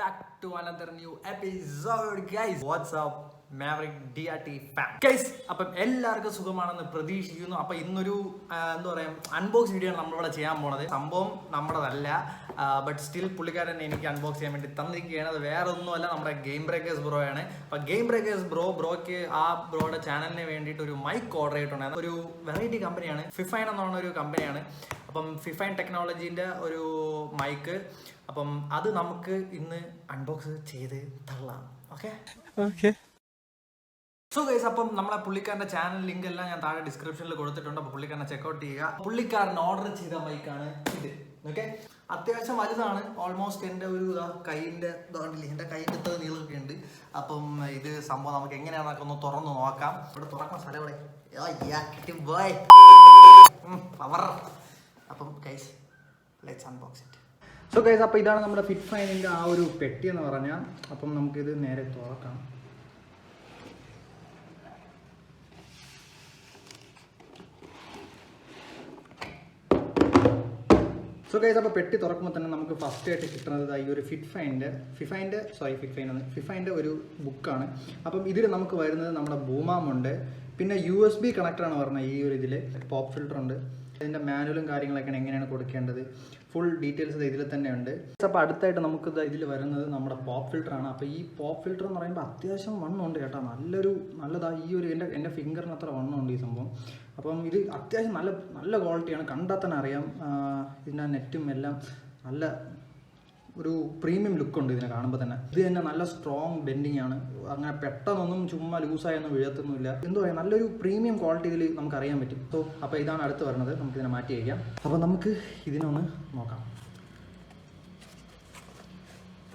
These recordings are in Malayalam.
back to another new episode, guys. What's up, Maverick DRT fam? Guys, അപ്പം എല്ലാവർക്കും സുഖമാണെന്ന് പ്രതീക്ഷിക്കുന്നു. അപ്പം ഇന്നൊരു എന്താ പറയുക അൺബോക്സ് വീഡിയോ ആണ് നമ്മളിവിടെ ചെയ്യാൻ പോണത്. സംഭവം നമ്മുടേതല്ല, ബട്ട് സ്റ്റിൽ പുള്ളിക്കാരൻ എനിക്ക് അൺബോക്സ് ചെയ്യാൻ വേണ്ടി തന്നിരിക്കുകയാണ്. അത് വേറെ ഒന്നുമല്ല, നമ്മുടെ ഗെയിം ബ്രേക്കേഴ്സ് ബ്രോ ആണ്. അപ്പം ഗെയിം ബ്രേക്കേഴ്സ് ബ്രോയ്ക്ക് ആ ബ്രോയുടെ ചാനലിന് വേണ്ടിയിട്ട് ഒരു മൈക്ക് ഓർഡർ ചെയ്തിട്ടുണ്ടായിരുന്നു. ഒരു വെറൈറ്റി കമ്പനിയാണ്, ഫിഫൈൻ എന്ന് പറഞ്ഞ ഒരു കമ്പനിയാണ്. അപ്പം ഫിഫൈൻ ടെക്നോളജീൻ്റെ ഒരു മൈക്ക്. അപ്പം അത് നമുക്ക് ഇന്ന് അൺബോക്സ് ചെയ്ത് തള്ളാം. ഓക്കെ. സോ ഗൈസ്, അപ്പം നമ്മളെ പുള്ളിക്കാരൻ്റെ ചാനൽ ലിങ്ക് എല്ലാം ഞാൻ താഴെ ഡിസ്ക്രിപ്ഷനിൽ കൊടുത്തിട്ടുണ്ട്. അപ്പോൾ പുള്ളിക്കാരനെ ചെക്കൗട്ട് ചെയ്യുക. പുള്ളിക്കാരൻ ഓർഡർ ചെയ്ത മൈക്കാണ് ഇത്. ഓക്കെ, അത്യാവശ്യം വലുതാണ്. ഓൾമോസ്റ്റ് എൻ്റെ ഒരു കൈയിൻ്റെ എൻ്റെ കൈയിൻ്റെ ഇത്ര നീളമൊക്കെ ഉണ്ട്. അപ്പം ഇത് സംഭവം നമുക്ക് എങ്ങനെയാണെന്നൊക്കെ ഒന്ന് തുറന്ന് നോക്കാം. ഇവിടെ തുറക്കുന്ന സ്ഥലം ഇവിടെ പവർ. അപ്പം guys, let's unbox it. So guys, അപ്പോൾ ഇതാണ് നമ്മുടെ ഫിഫൈനിൻ്റെ ആ ഒരു പെട്ടി എന്ന് പറഞ്ഞാൽ. അപ്പം നമുക്കിത് നേരെ തുറക്കാം. സോ ഗൈസ്, അപ്പോൾ പെട്ടി തുറക്കുമ്പോൾ തന്നെ നമുക്ക് ഫസ്റ്റ് ആയിട്ട് കിട്ടുന്നത് ഈ ഒരു ഫിഫൈൻ്റെ ഒരു ബുക്കാണ്. അപ്പം ഇതിൽ നമുക്ക് വരുന്നത് നമ്മുടെ ബൂമാമുണ്ട്, പിന്നെ USB കണക്ടറാണ് പറഞ്ഞത്. ഈ ഒരു ഇതിൽ പോപ്പ് ഫിൽറ്റർ ഉണ്ട്. അതിൻ്റെ മാനുവലും കാര്യങ്ങളൊക്കെയാണ് എങ്ങനെയാണ് കൊടുക്കേണ്ടത്, ഫുൾ ഡീറ്റെയിൽസ് ഇതിൽ തന്നെ ഉണ്ട്. അപ്പോൾ അടുത്തായിട്ട് നമുക്ക് ഇതിൽ വരുന്നത് നമ്മുടെ പോപ്പ് ഫിൽറ്ററാണ്. അപ്പോൾ ഈ പോപ്പ് ഫിൽറ്റർ എന്ന് പറയുമ്പോൾ അത്യാവശ്യം വണ്ണമുണ്ട് കേട്ടോ, നല്ലതാണ്. ഈ ഒരു എൻ്റെ ഫിംഗറിന് അത്ര വണ്ണമുണ്ട് ഈ സംഭവം. അപ്പം ഇത് അത്യാവശ്യം നല്ല ക്വാളിറ്റിയാണ്, കണ്ടാൽ തന്നെ അറിയാം. ഇതിൻ്റെ നെറ്റും എല്ലാം നല്ല ഒരു പ്രീമിയം ലുക്കുണ്ട് ഇതിനെ കാണുമ്പോൾ തന്നെ. ഇത് തന്നെ നല്ല സ്ട്രോങ് ബെൻഡിങ് ആണ്, അങ്ങനെ പെട്ടെന്നൊന്നും ചുമ്മാ ലൂസായൊന്നും വീഴത്തൊന്നുമില്ല. എന്താ പറയുക, നല്ലൊരു പ്രീമിയം ക്വാളിറ്റി ഇതിൽ നമുക്ക് അറിയാൻ പറ്റും. സോ അപ്പോൾ ഇതാണ് അടുത്ത് വരുന്നത്, നമുക്കിതിനെ മാറ്റി വയ്ക്കാം. അപ്പോൾ നമുക്ക് ഇതിനൊന്ന് നോക്കാം.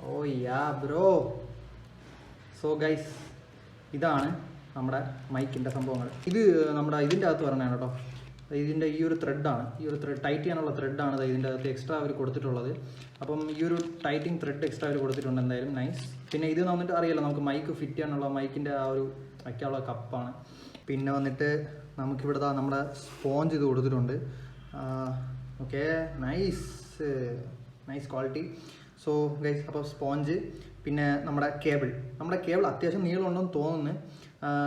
ഓ യാ ബ്രോ. സോ ഗൈസ്, ഇതാണ് നമ്മുടെ മൈക്കിൻ്റെ സംഭവങ്ങൾ. ഇത് നമ്മുടെ ഇതിൻ്റെ അകത്ത് പറഞ്ഞതാണ് കേട്ടോ. ഇതിൻ്റെ ഈ ഒരു ത്രെഡാണ്, ടൈറ്റ് ചെയ്യാനുള്ള ത്രെഡാണ് ഇതിൻ്റെ അകത്ത് എക്സ്ട്രാ അവർ കൊടുത്തിട്ടുള്ളത്. അപ്പം ഈ ഒരു ടൈറ്റിങ് ത്രെഡ് എക്സ്ട്രാ അവർ കൊടുത്തിട്ടുണ്ട്. എന്തായാലും നൈസ്. പിന്നെ ഇത് വന്നിട്ട് അറിയാലോ, നമുക്ക് മൈക്ക് ഫിറ്റ് ചെയ്യാനുള്ള മൈക്കിൻ്റെ ആ ഒരു വയ്ക്കാനുള്ള കപ്പാണ്. പിന്നെ വന്നിട്ട് നമുക്കിവിടെ നമ്മുടെ സ്പോഞ്ച് ഇത് കൊടുത്തിട്ടുണ്ട്. Okay, nice quality. So guys, അപ്പോൾ സ്പോഞ്ച്, പിന്നെ നമ്മുടെ കേബിൾ അത്യാവശ്യം നീളം ഉണ്ടെന്ന് തോന്നുന്നു.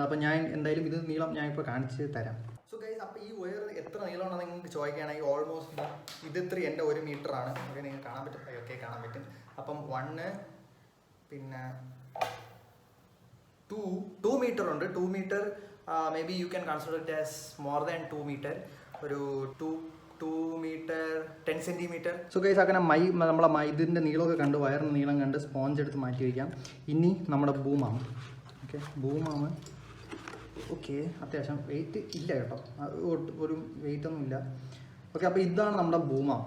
അപ്പം ഞാൻ എന്തായാലും ഇത് നീളം ഞാനിപ്പോൾ കാണിച്ച് തരാം. സോ ഗൈസ്, അപ്പോൾ ഈ വയർ എത്ര നീളമാണെന്ന് നിങ്ങൾക്ക് ചോദിക്കുകയാണെങ്കിൽ ഓൾമോസ്റ്റ് ഇത് ഇത്രയും എൻ്റെ 1 മീറ്ററാണ്. ഓക്കെ, നിങ്ങൾക്ക് കാണാൻ പറ്റും. ഓക്കെ, കാണാൻ പറ്റും. അപ്പം 1 പിന്നെ 2 മീറ്റർ ഉണ്ട്. 2 metre may be you can consider it as more than 2 metre. ഒരു 2 മീറ്റർ 10 സെൻറ്റിമീറ്റർ. സോ ഗൈസ്, അങ്ങനെ നമ്മളെ ഇതിൻ്റെ നീളമൊക്കെ കണ്ട്, വയറിൻ്റെ നീളം കണ്ട് സ്പോഞ്ച് എടുത്ത് മാറ്റി വയ്ക്കാം. ഇനി നമ്മുടെ ബൂമാണ്. ഓക്കെ, അത്യാവശ്യം വെയിറ്റ് ഇല്ല കേട്ടോ, ഒരു വെയിറ്റ് ഒന്നും ഇല്ല. ഓക്കെ, അപ്പോൾ ഇതാണ് നമ്മുടെ ബൂമാം.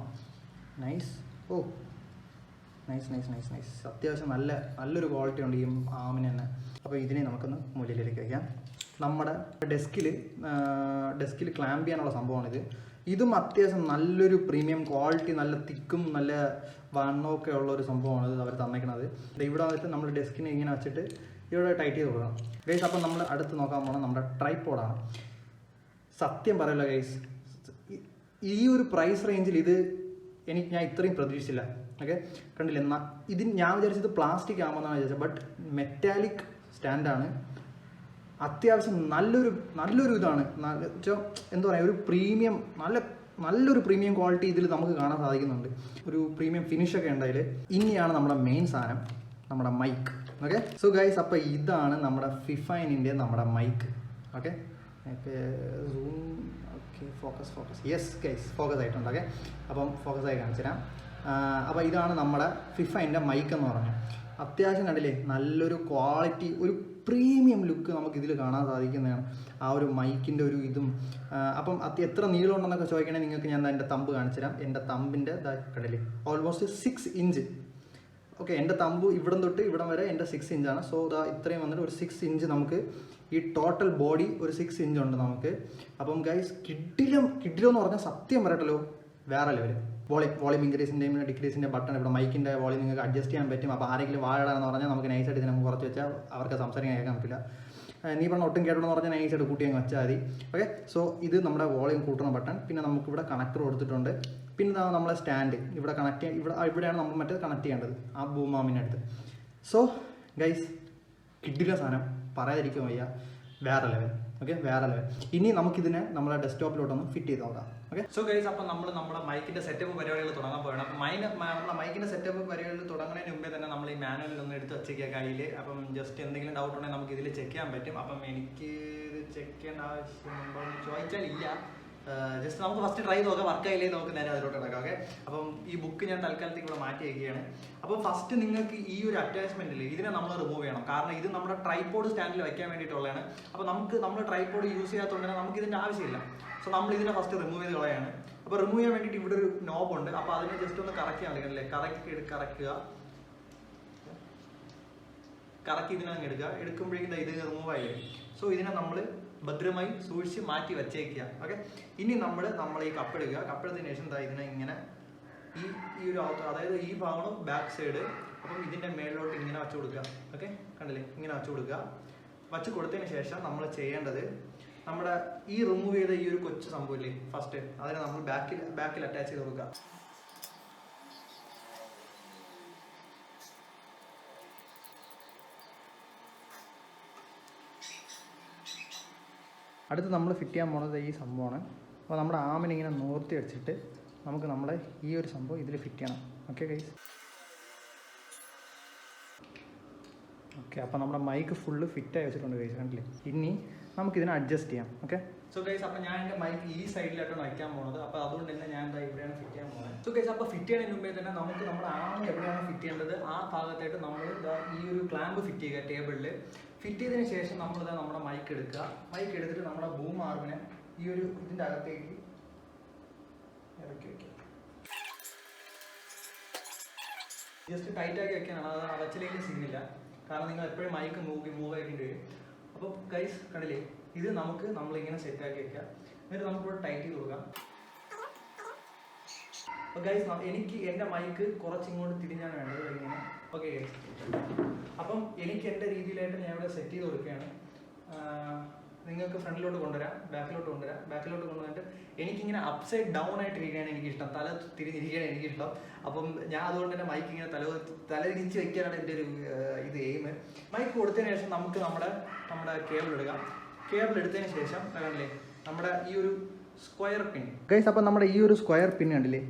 നൈസ്. അത്യാവശ്യം നല്ലൊരു ക്വാളിറ്റി ഉണ്ട് ഈ ആമിന് തന്നെ. അപ്പോൾ ഇതിനെ നമുക്കൊന്ന് മുകളിലേക്ക് വയ്ക്കാം. നമ്മുടെ ഡെസ്കിൽ ക്ലാമ്പ് ചെയ്യാനുള്ള സംഭവമാണിത്. ഇതും അത്യാവശ്യം നല്ലൊരു പ്രീമിയം ക്വാളിറ്റി, നല്ല തിക്കും നല്ല വണ്ണമൊക്കെ ഉള്ള ഒരു സംഭവമാണ് അവർ തന്നേക്കണത്. ഇവിടെ വന്നിട്ട് നമ്മൾ ഡെസ്കിനെ ഇങ്ങനെ വെച്ചിട്ട് ഇവിടെ ടൈറ്റ് ചെയ്ത് കൊടുക്കണം ഗൈസ്. അപ്പം നമ്മൾ അടുത്ത് നോക്കാൻ പോകുന്നത് നമ്മുടെ ട്രൈപോഡാണ്. സത്യം പറയല്ലോ ഗൈസ്, ഈ ഒരു പ്രൈസ് റേഞ്ചിൽ ഞാൻ ഇത്രയും പ്രതീക്ഷിച്ചില്ല. ഓക്കെ, കണ്ടില്ല. ഞാൻ വിചാരിച്ചത് പ്ലാസ്റ്റിക് ആകുമെന്നാണ് വിചാരിച്ചത്, ബട്ട് മെറ്റാലിക് സ്റ്റാൻഡാണ്. അത്യാവശ്യം നല്ലൊരു ഇതാണ്. എന്താ പറയുക, ഒരു പ്രീമിയം നല്ലൊരു പ്രീമിയം ക്വാളിറ്റി ഇതിൽ നമുക്ക് കാണാൻ സാധിക്കുന്നുണ്ട്. ഒരു പ്രീമിയം ഫിനിഷൊക്കെ ഉണ്ട് അതിൽ. ഇനിയാണ് നമ്മുടെ മെയിൻ സാധനം, നമ്മുടെ മൈക്ക്. ഓക്കെ, സോ ഗൈസ്, അപ്പോൾ ഇതാണ് നമ്മുടെ ഫിഫൈനിൻ്റെ നമ്മുടെ mic. Okay, zoom. Okay, focus. Yes guys, focus ആയിട്ടുണ്ട്. ഓക്കെ, അപ്പം ഫോക്കസായി കാണിച്ചു തരാം. അപ്പോൾ ഇതാണ് നമ്മുടെ ഫിഫൈൻ്റെ മൈക്ക് എന്ന് പറഞ്ഞാൽ. അത്യാവശ്യം കണ്ടില്ലേ, നല്ലൊരു ക്വാളിറ്റി, ഒരു പ്രീമിയം ലുക്ക് നമുക്ക് ഇതിൽ കാണാൻ സാധിക്കുന്നതാണ് ആ ഒരു മൈക്കിൻ്റെ ഒരു ഇതും. അപ്പം എത്ര നീളം ഉണ്ടെന്നൊക്കെ ചോദിക്കണമെങ്കിൽ നിങ്ങൾക്ക് ഞാൻ എൻ്റെ തമ്പ് കാണിച്ചു തരാം. എൻ്റെ തമ്പിൻ്റെ കണ്ടില്ലേ, ഓൾമോസ്റ്റ് 6 ഇഞ്ച്. ഓക്കെ, എൻ്റെ തമ്പ് ഇവിടം തൊട്ട് ഇവിടം വരെ എൻ്റെ 6 ഇഞ്ചാണ്. സോ ഇത്രയും വന്നിട്ട് ഒരു 6 ഇഞ്ച് നമുക്ക് ഈ ടോട്ടൽ ബോഡി ഒരു 6 ഇഞ്ച് ഉണ്ട് നമുക്ക്. അപ്പം ഗൈസ്, കിഡിലോ എന്ന് പറഞ്ഞാൽ സത്യം പറയട്ടല്ലോ, വേറെ ലെവൽ. വോളിയം ഇൻക്രീസിൻ്റെയും ഡിക്രീസിൻ്റെ ബട്ടൺ ഇവിടെ മൈക്കിൻ്റെ വോളിയം നിങ്ങൾക്ക് അഡ്ജസ്റ്റ് ചെയ്യാൻ പറ്റും. അപ്പോൾ ആരെങ്കിലും വാഴാന്ന് പറഞ്ഞാൽ നമുക്ക് നൈസായിട്ട് ഇതിനെ കുറച്ച് വെച്ചാൽ അവർക്ക് സംസാരിക്കാൻ കേൾക്കാൻ പറ്റില്ല. നീ പറഞ്ഞ ഒട്ടും കേട്ടോന്ന് പറഞ്ഞാൽ നൈസായിട്ട് കൂട്ടി അങ്ങ് വെച്ചാൽ മതി. ഓക്കെ, സോ ഇത് നമ്മുടെ വോളിയം കൂട്ടുന്ന ബട്ടൺ. പിന്നെ നമുക്കിവിടെ കണക്ടർ കൊടുത്തിട്ടുണ്ട്. പിന്നെ നമ്മളെ സ്റ്റാൻഡ് ഇവിടെ കണക്ട് ഇവിടെയാണ് നമ്മൾ മറ്റേ കണക്ട് ചെയ്യേണ്ടത് ആ ബൂം ആമിനടുത്ത്. സോ ഗൈസ് കിഡിലെ സാധനം പറയാതിരിക്കാൻ വയ്യ, വേറെ ലെവൽ. ഓക്കെ, വേറെ ലെവൽ. ഇനി നമുക്കിതിനെ നമ്മളെ ഡെസ്ക്ടോപ്പിലോട്ടൊന്ന് ഫിറ്റ് ചെയ്ത് നോക്കാം. ഓക്കെ, സോ ഗൈസ് അപ്പം നമ്മുടെ മൈക്കിൻ്റെ സെറ്റപ്പ് പരിപാടികൾ തുടങ്ങാൻ പോകണം. അപ്പം നമ്മുടെ മൈക്കിൻ്റെ സെറ്റപ്പ് പരിപാടികൾ തുടങ്ങുന്നതിന് മുമ്പേ തന്നെ നമ്മൾ ഈ മാനുവലിൽ ഒന്ന് എടുത്ത് വെച്ചേക്കുക കയ്യിൽ. അപ്പം ജസ്റ്റ് എന്തെങ്കിലും ഡൗട്ട് ഉണ്ടെങ്കിൽ നമുക്ക് ഇതിൽ ചെക്ക് ചെയ്യാൻ പറ്റും. അപ്പം എനിക്ക് ഇത് ചെക്ക് ചെയ്യേണ്ട ആവശ്യമുണ്ടോ എന്ന് ചോദിച്ചാൽ ഇല്ല. ജസ്റ്റ് നമുക്ക് ഫസ്റ്റ് ട്രൈ നോക്കാം, വർക്ക് ആയില്ലേ നമുക്ക് നേരെ അതിലോട്ട് കിടക്കാം. ഓക്കെ, അപ്പം ഈ ബുക്ക് ഞാൻ തൽക്കാലത്തേക്ക് ഇവിടെ മാറ്റി വയ്ക്കുകയാണ്. അപ്പോൾ ഫസ്റ്റ് നിങ്ങൾക്ക് ഈ ഒരു അറ്റാച്ച്മെന്റിൽ ഇതിനെ നമ്മൾ റിമൂവ് ചെയ്യണം. കാരണം ഇത് നമ്മുടെ ട്രൈപോഡ് സ്റ്റാൻഡിൽ വയ്ക്കാൻ വേണ്ടിയിട്ടുള്ളതാണ്. അപ്പോൾ നമ്മൾ ട്രൈപോഡ് യൂസ് ചെയ്യാത്തതുകൊണ്ട് തന്നെ നമുക്ക് ഇതിൻ്റെ ആവശ്യമില്ല. സോ നമ്മൾ ഇതിനെ ഫസ്റ്റ് റിമൂവ് ചെയ്ത് കളയാണ്. അപ്പോൾ റിമൂവ് ചെയ്യാൻ വേണ്ടിയിട്ട് ഇവിടെ ഒരു നോബ് ഉണ്ട്. അപ്പോൾ അതിനെ ജസ്റ്റ് ഒന്ന് കറക്കിയാൽ മതി അല്ലേ, കറക്കി ഇതിനങ്ങ് എടുക്കുമ്പോഴേക്കും ഇത് റിമൂവ് ആയില്ലേ. സോ ഇതിനെ നമ്മൾ ഭദ്രമായി സൂക്ഷിച്ച് മാറ്റി വെച്ചേക്കുക. ഓക്കെ, ഇനി നമ്മൾ ഈ കപ്പെടുക്കുക. കപ്പെടുത്തതിന് ശേഷം ഇതിനെ ഇങ്ങനെ ഈ ഒരു അതായത് ഈ ഭാഗം ബാക്ക് സൈഡ്, അപ്പം ഇതിൻ്റെ മേളിലോട്ട് ഇങ്ങനെ വച്ചു കൊടുക്കുക. ഓക്കെ, കണ്ടില്ലേ, ഇങ്ങനെ വച്ചു കൊടുക്കുക. വച്ച് കൊടുത്തതിന് ശേഷം നമ്മൾ ചെയ്യേണ്ടത് നമ്മുടെ ഈ റിമൂവ് ചെയ്ത ഈ ഒരു കൊച്ചു സംഭവമില്ലേ ഫസ്റ്റ്, അതിനെ നമ്മൾ ബാക്കിൽ അറ്റാച്ച് ചെയ്ത് കൊടുക്കുക. അടുത്ത് നമ്മൾ ഫിറ്റ് ചെയ്യാൻ പോകുന്നത് ഈ സംഭവമാണ്. അപ്പോൾ നമ്മുടെ ആമിനെ ഇങ്ങനെ നോർത്തി വെച്ചിട്ട് നമുക്ക് നമ്മുടെ ഈ ഒരു സംഭവം ഇതിൽ ഫിറ്റ് ചെയ്യണം. Okay guys, okay. അപ്പോൾ നമ്മുടെ മൈക്ക് ഫുള്ള് ഫിറ്റായി വെച്ചിട്ടുണ്ട് ഗൈസ്, കണ്ടില്ലേ. ഇനി നമുക്കിതിനെ അഡ്ജസ്റ്റ് ചെയ്യാം. ഓക്കെ, സോ ഗൈസ് അപ്പോൾ ഞാൻ എൻ്റെ മൈക്ക് ഈ സൈഡിലായിട്ടാണ് വയ്ക്കാൻ പോകുന്നത്. അപ്പോൾ അതുകൊണ്ട് തന്നെ ഞാൻ ഇവിടെയാണ് ഫിറ്റ് ചെയ്യാൻ പോകുന്നത്. സോ ഗൈസ് അപ്പോൾ ഫിറ്റ് ചെയ്യുന്നതിന് മുമ്പേ തന്നെ നമുക്ക് നമ്മുടെ ആമി എവിടെയാണ് ഫിറ്റ് ചെയ്യേണ്ടത് ആ ഭാഗത്തായിട്ട് നമ്മൾ ഈ ഒരു ക്ലാമ്പ് ഫിറ്റ് ചെയ്യുക ടേബിളിൽ. ഫിറ്റ് ചെയ്തതിന് ശേഷം നമ്മുടെ മൈക്ക് എടുക്കുക. മൈക്ക് എടുത്തിട്ട് നമ്മുടെ ബൂം ആർമിനെ ഈ ഒരു ഇതിൻ്റെ അകത്തേക്ക് ഇറക്കി വയ്ക്കുക. ജസ്റ്റ് ടൈറ്റാക്കി വെക്കാനാണ്, അത് അടച്ചില്ലെങ്കിൽ സീനില്ല. കാരണം നിങ്ങൾ എപ്പോഴും മൈക്ക് മൂവ് ആക്കേണ്ടി വരും. അപ്പോൾ ഗൈസ് കണ്ടില്ലേ, ഇത് നമ്മളിങ്ങനെ സെറ്റാക്കി വെക്കുക. എന്നിട്ട് നമുക്കിവിടെ ടൈറ്റ് ചെയ്ത് കൊടുക്കാം. അപ്പോൾ ഗൈസ് എനിക്ക് എൻ്റെ മൈക്ക് കുറച്ചിങ്ങോട്ട് തിരിഞ്ഞാണ് വേണ്ടത് ഇങ്ങനെ. ഓക്കെ ഗൈസ്, അപ്പം എനിക്ക് എൻ്റെ രീതിയിലായിട്ട് ഞാൻ ഇവിടെ സെറ്റ് ചെയ്ത് കൊടുക്കുകയാണ്. നിങ്ങൾക്ക് ഫ്രണ്ടിലോട്ട് കൊണ്ടുവരാം, ബാക്കിലോട്ട് കൊണ്ടുവന്നിട്ട് എനിക്കിങ്ങനെ അപ്സൈഡ് ഡൗൺ ആയിട്ട് ഇരിക്കുകയാണ് എനിക്കിഷ്ടം, തല തിരിഞ്ഞിരിക്കുകയാണ് എനിക്കിഷ്ടം. അപ്പം ഞാൻ അതുകൊണ്ട് തന്നെ മൈക്ക് ഇങ്ങനെ തല തിരിച്ച് വെക്കാനാണ് എൻ്റെ ഒരു ഇത് എയിം. മൈക്ക് കൊടുത്തതിന് ശേഷം നമുക്ക് നമ്മുടെ കേബിൾ എടുക്കാം. കേബിൾ എടുത്തതിന് ശേഷം കണ്ടില്ലേ നമ്മുടെ ഈ ഒരു സ്ക്വയർ പിൻ ഗൈസ്. അപ്പം നമ്മുടെ ഈ ഒരു സ്ക്വയർ പിൻ കണ്ടില്ലേ,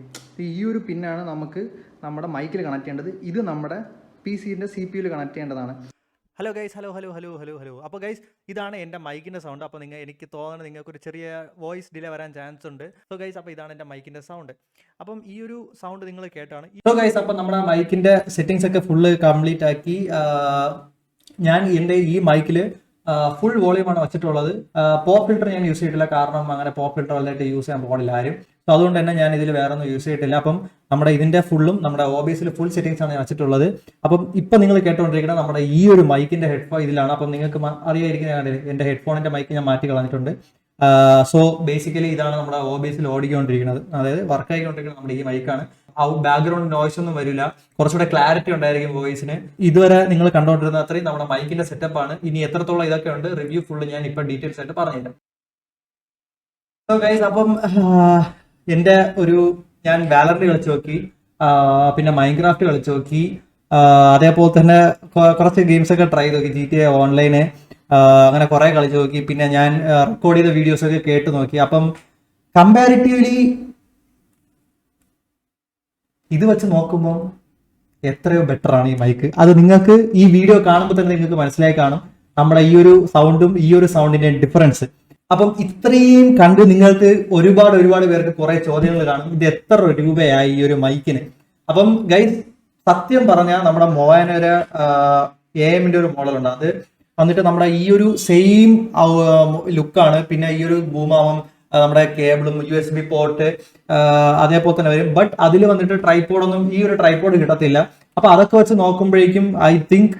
ഈ ഒരു പിന്നാണ് നമുക്ക് നമ്മുടെ മൈക്കിൽ കണക്ട് ചെയ്യേണ്ടത്. ഇത് നമ്മുടെ PC-ൻ്റെ CPU-ൽ കണക്ട് ചെയ്യേണ്ടതാണ്. Hello guys, hello. അപ്പോൾ ഗൈസ് ഇതാണ് എൻ്റെ മൈക്കിൻ്റെ സൗണ്ട്. അപ്പോൾ എനിക്ക് തോന്നുന്നത് നിങ്ങൾക്കൊരു ചെറിയ വോയിസ് ഡിലേ വരാൻ ചാൻസ് ഉണ്ട്. സോ ഗൈസ് അപ്പോൾ ഇതാണ് എൻ്റെ മൈക്കിൻ്റെ സൗണ്ട്. അപ്പം ഈ ഒരു സൗണ്ട് നിങ്ങൾ കേട്ടാണ്. സോ ഗൈസ് അപ്പോൾ നമ്മുടെ മൈക്കിൻ്റെ സെറ്റിങ്സ് ഒക്കെ ഫുള്ള് കംപ്ലീറ്റ് ആക്കി. ഞാൻ എൻ്റെ ഈ മൈക്കിൽ ഫുൾ വോളിയമാണ് വെച്ചിട്ടുള്ളത്. പോപ്പ് ഫിൽറ്റർ ഞാൻ യൂസ് ചെയ്തിട്ടില്ല, കാരണം അങ്ങനെ പോപ്പ് ഫിൽറ്റർ വലുതായിട്ട് യൂസ് ചെയ്യാൻ പോകില്ല ആരും. സോ അതുകൊണ്ട് തന്നെ ഞാൻ ഇതിൽ വേറെ ഒന്നും യൂസ് ചെയ്തിട്ടില്ല. അപ്പം നമ്മുടെ ഇതിന്റെ ഫുള്ളും നമ്മുടെ OBS-ൽ ഫുൾ സെറ്റിംഗ്സ് ആണ് ഞാൻ വെച്ചിട്ടുള്ളത്. അപ്പം ഇപ്പം നിങ്ങൾ കേട്ടുകൊണ്ടിരിക്കുന്നത് നമ്മുടെ ഈ ഒരു മൈക്കിന്റെ ഹെഡ്ഫോൺ ഇതിലാണ്. അപ്പം നിങ്ങൾക്ക് അറിയാതിരിക്കുന്ന എൻ്റെ ഹെഡ്ഫോണിന്റെ മൈക്ക് ഞാൻ മാറ്റി കളഞ്ഞിട്ടുണ്ട്. സോ ബേസിക്കലി ഇതാണ് നമ്മുടെ OBS-ൽ ഓടിക്കൊണ്ടിരിക്കുന്നത്, അതായത് വർക്ക് ആയിക്കൊണ്ടിരിക്കുന്നത് നമ്മുടെ ഈ മൈക്കാണ്. ബാക്ക്ഗ്രൗണ്ട് നോയ്സ് ഒന്നും വരില്ല, കുറച്ചുകൂടെ ക്ലാരിറ്റി ഉണ്ടായിരിക്കും വോയിസിന്. ഇതുവരെ നിങ്ങൾ കണ്ടുകൊണ്ടിരുന്ന അത്രയും നമ്മുടെ മൈക്കിന്റെ സെറ്റപ്പ് ആണ്. ഇനി എത്രത്തോളം ഇതൊക്കെ ഉണ്ട് റിവ്യൂ ഫുള്ള് ഞാൻ ഇപ്പൊ ഡീറ്റെയിൽസ് ആയിട്ട് പറഞ്ഞുതരാം. സോ ഗൈസ് അപ്പം എൻ്റെ ഞാൻ വാലറിൽ കളിച്ചു നോക്കി, പിന്നെ മൈൻക്രാഫ്റ്റ് കളിച്ചു നോക്കി, അതേപോലെ തന്നെ കുറച്ച് ഗെയിംസ് ഒക്കെ ട്രൈ ചെയ്ത് നോക്കി, GTA ഓൺലൈന് അങ്ങനെ കുറെ കളിച്ചു നോക്കി. പിന്നെ ഞാൻ റെക്കോർഡ് ചെയ്ത വീഡിയോസ് ഒക്കെ കേട്ട് നോക്കി. അപ്പം കമ്പാരിറ്റീവ്ലി ഇത് വെച്ച് നോക്കുമ്പോൾ എത്രയോ ബെറ്റർ ആണ് ഈ മൈക്ക്. അത് നിങ്ങൾക്ക് ഈ വീഡിയോ കാണുമ്പോൾ തന്നെ നിങ്ങൾക്ക് മനസ്സിലായി കാണും നമ്മുടെ ഈ ഒരു സൗണ്ടും ഈ ഒരു സൗണ്ടിന്റെ ഡിഫറൻസ്. അപ്പം ഇത്രയും കണ്ട് നിങ്ങൾക്ക് ഒരുപാട് പേർക്ക് കുറെ ചോദ്യങ്ങൾ കാണും, ഇത് എത്ര രൂപയായി ഈ ഒരു മൈക്കിന്. അപ്പം ഗൈസ് സത്യം പറഞ്ഞാൽ നമ്മുടെ മോവാനൊരു AM-ന്റെ ഒരു മോഡൽ ഉണ്ട്, അത് വന്നിട്ട് നമ്മുടെ ഈ ഒരു സെയിം ലുക്കാണ്. പിന്നെ ഈ ഒരു ബൂമാവും നമ്മുടെ കേബിളും USB പോർട്ട് അതേപോലെ തന്നെ വരും. ബട്ട് അതിൽ വന്നിട്ട് ട്രൈപോഡൊന്നും ഈ ഒരു ട്രൈപോഡ് കിട്ടത്തില്ല. അപ്പൊ അതൊക്കെ വെച്ച് നോക്കുമ്പോഴേക്കും I think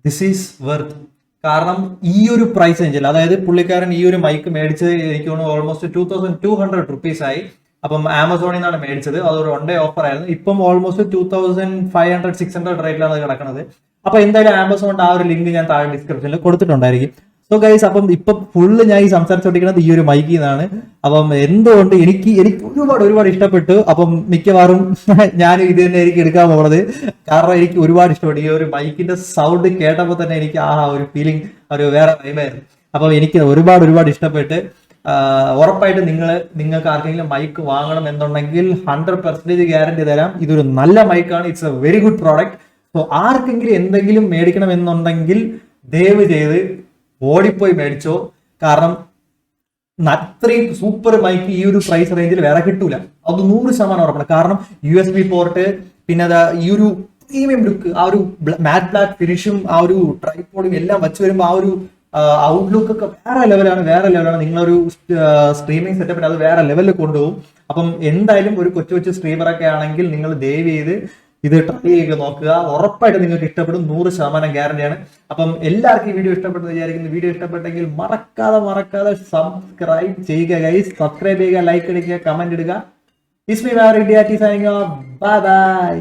this is worth. കാരണം ഈ ഒരു പ്രൈസ് റേഞ്ചിൽ, അതായത് പുള്ളിക്കാരൻ ഈ ഒരു മൈക്ക് മേടിച്ചത് എനിക്ക് തോന്നുന്നു ഓൾമോസ്റ്റ് 2200 rupees ആയി. അപ്പം ആമസോണിൽ നിന്നാണ് മേടിച്ചത്, അതൊരു 1 day ഓഫർ ആയിരുന്നു. ഇപ്പം ഓൾമോസ്റ്റ് 2500-600 റേറ്റിലാണ് അത് കിടക്കുന്നത്. അപ്പൊ എന്തായാലും ആമസോണിന്റെ ആ ഒരു ലിങ്ക് ഞാൻ താഴെ ഡിസ്ക്രിപ്ഷനിൽ കൊടുത്തിട്ടുണ്ടായിരിക്കും. സോ ഗൈസ്, അപ്പം ഇപ്പൊ ഫുള്ള് ഞാൻ ഈ സംസാരിച്ചോണ്ടിരിക്കുന്നത് ഈ ഒരു മൈക്കിൽ നിന്നാണ്. അപ്പം എന്തുകൊണ്ട് എനിക്ക് ഒരുപാട് ഇഷ്ടപ്പെട്ടു. അപ്പം മിക്കവാറും ഞാൻ ഇത് തന്നെ എനിക്ക് എടുക്കാൻ പോകുന്നത്. കാരണം എനിക്ക് ഒരുപാട് ഇഷ്ടപ്പെട്ടു ഈ ഒരു മൈക്കിന്റെ സൗണ്ട് കേട്ടപ്പോൾ തന്നെ എനിക്ക് ആ ഒരു ഫീലിംഗ് ഒരു വേറെ വൈബായിരുന്നു. അപ്പം എനിക്ക് ഒരുപാട് ഇഷ്ടപ്പെട്ട്. ഉറപ്പായിട്ട് നിങ്ങൾക്ക് ആർക്കെങ്കിലും മൈക്ക് വാങ്ങണം എന്നുണ്ടെങ്കിൽ 100% ഗ്യാരണ്ടി തരാം. ഇതൊരു നല്ല മൈക്കാണ്. It's a very good product. So ആർക്കെങ്കിലും എന്തെങ്കിലും മേടിക്കണം എന്നുണ്ടെങ്കിൽ ദയവ് ചെയ്ത് ഓടിപ്പോയി മേടിച്ചോ. കാരണം അത്രയും സൂപ്പർ മൈക്ക് ഈ ഒരു പ്രൈസ് റേഞ്ചിൽ വേറെ കിട്ടൂല. അത് 100% ഉറപ്പാണ്. കാരണം USB പോർട്ട്, പിന്നെ ഈ ഒരു പ്രീമിയം ലുക്ക്, ആ ഒരു മാറ്റ് ബ്ലാക്ക് ഫിനിഷും ആ ഒരു ട്രൈപോഡും എല്ലാം വെച്ച് വരുമ്പോൾ ആ ഒരു ഔട്ട്ലുക്ക് ഒക്കെ വേറെ ലെവലാണ്. നിങ്ങളൊരു സ്ട്രീമിംഗ് സെറ്റപ്പിന് അത് വേറെ ലെവലിൽ കൊണ്ടുപോകും. അപ്പം എന്തായാലും ഒരു കൊച്ചു സ്ട്രീമറൊക്കെ ആണെങ്കിൽ നിങ്ങൾ ദയവ് ചെയ്ത് ഇത് ട്രൈ ചെയ്ത് നോക്കുക. ഉറപ്പായിട്ട് നിങ്ങൾക്ക് ഇഷ്ടപ്പെടും. 100% ഗ്യാരണ്ടിയാണ്. അപ്പം എല്ലാവർക്കും ഈ വീഡിയോ ഇഷ്ടപ്പെട്ടെന്ന് വിചാരിക്കുന്നു. വീഡിയോ ഇഷ്ടപ്പെട്ടെങ്കിൽ മറക്കാതെ സബ്സ്ക്രൈബ് ചെയ്യുക ഗൈസ്. സബ്സ്ക്രൈബ് ചെയ്യുക, ലൈക്ക് അടിക്കുക, കമന്റ് ഇടുക. It's me THNK. Bye bye.